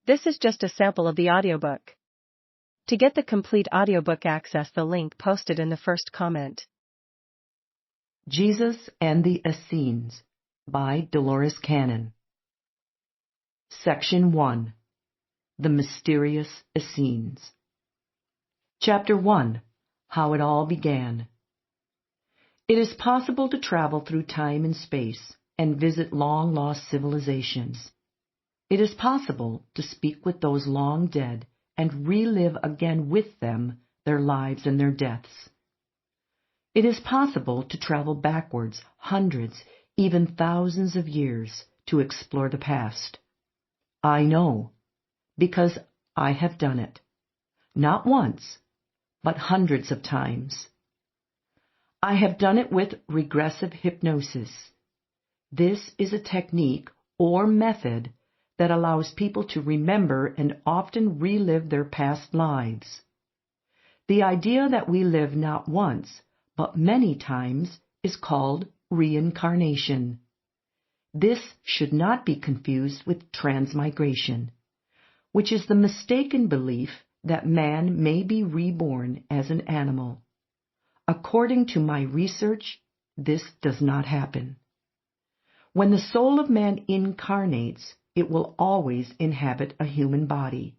This is just a sample of the audiobook. To get the complete audiobook, access the link posted in the first comment. Jesus and the Essenes by Dolores Cannon. Section 1. The Mysterious Essenes. Chapter 1. How it all began. It is possible to travel through time and space and visit long-lost civilizations. It is possible to speak with those long dead and relive again with them their lives and their deaths. It is possible to travel backwards hundreds, even thousands of years to explore the past. I know, because I have done it. Not once, but hundreds of times. I have done it with regressive hypnosis. This is a technique or method that allows people to remember and often relive their past lives. The idea that we live not once, but many times, is called reincarnation. This should not be confused with transmigration, which is the mistaken belief that man may be reborn as an animal. According to my research, this does not happen. When the soul of man incarnates, it will always inhabit a human body.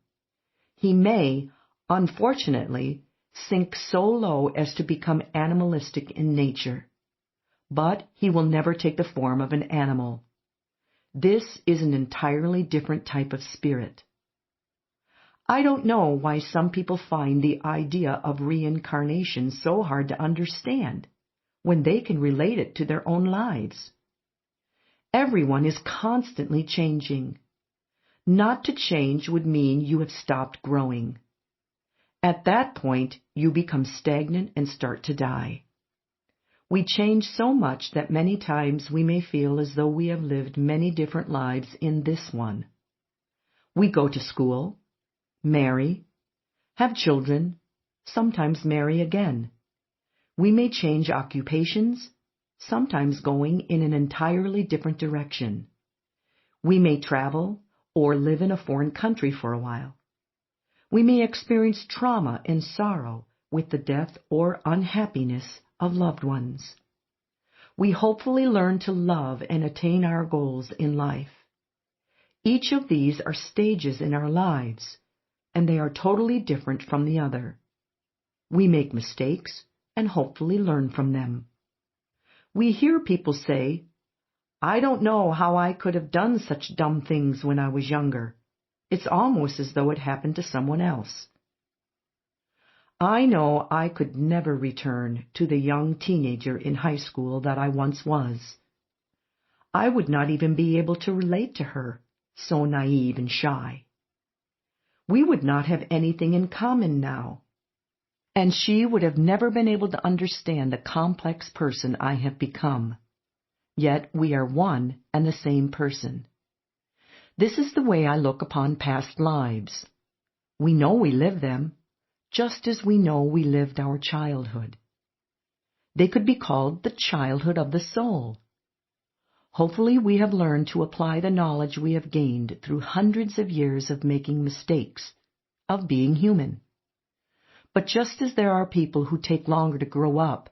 He may, unfortunately, sink so low as to become animalistic in nature, but he will never take the form of an animal. This is an entirely different type of spirit. I don't know why some people find the idea of reincarnation so hard to understand when they can relate it to their own lives. Everyone is constantly changing. Not to change would mean you have stopped growing. At that point, you become stagnant and start to die. We change so much that many times we may feel as though we have lived many different lives in this one. We go to school, marry, have children, sometimes marry again. We may change occupations, sometimes going in an entirely different direction. We may travel or live in a foreign country for a while. We may experience trauma and sorrow with the death or unhappiness of loved ones. We hopefully learn to love and attain our goals in life. Each of these are stages in our lives, and they are totally different from the other. We make mistakes and hopefully learn from them. We hear people say, "I don't know how I could have done such dumb things when I was younger. It's almost as though it happened to someone else." I know I could never return to the young teenager in high school that I once was. I would not even be able to relate to her, so naive and shy. We would not have anything in common now, and she would have never been able to understand the complex person I have become. Yet we are one and the same person. This is the way I look upon past lives. We know we live them, just as we know we lived our childhood. They could be called the childhood of the soul. Hopefully we have learned to apply the knowledge we have gained through hundreds of years of making mistakes, of being human. But just as there are people who take longer to grow up,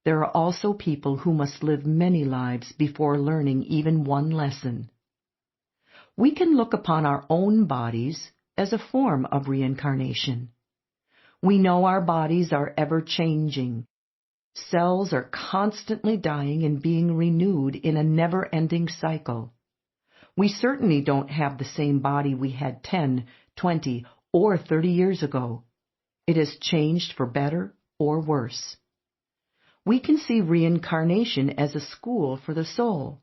there are also people who must live many lives before learning even one lesson. We can look upon our own bodies as a form of reincarnation. We know our bodies are ever-changing. Cells are constantly dying and being renewed in a never-ending cycle. We certainly don't have the same body we had 10, 20, or 30 years ago. It has changed for better or worse. We can see reincarnation as a school for the soul,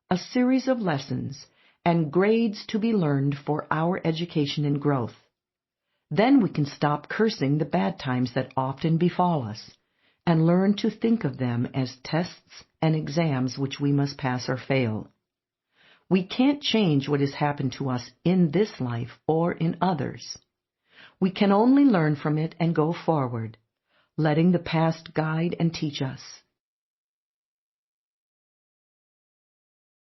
a series of lessons and grades to be learned for our education and growth. Then we can stop cursing the bad times that often befall us and learn to think of them as tests and exams which we must pass or fail. We can't change what has happened to us in this life or in others. We can only learn from it and go forward, letting the past guide and teach us.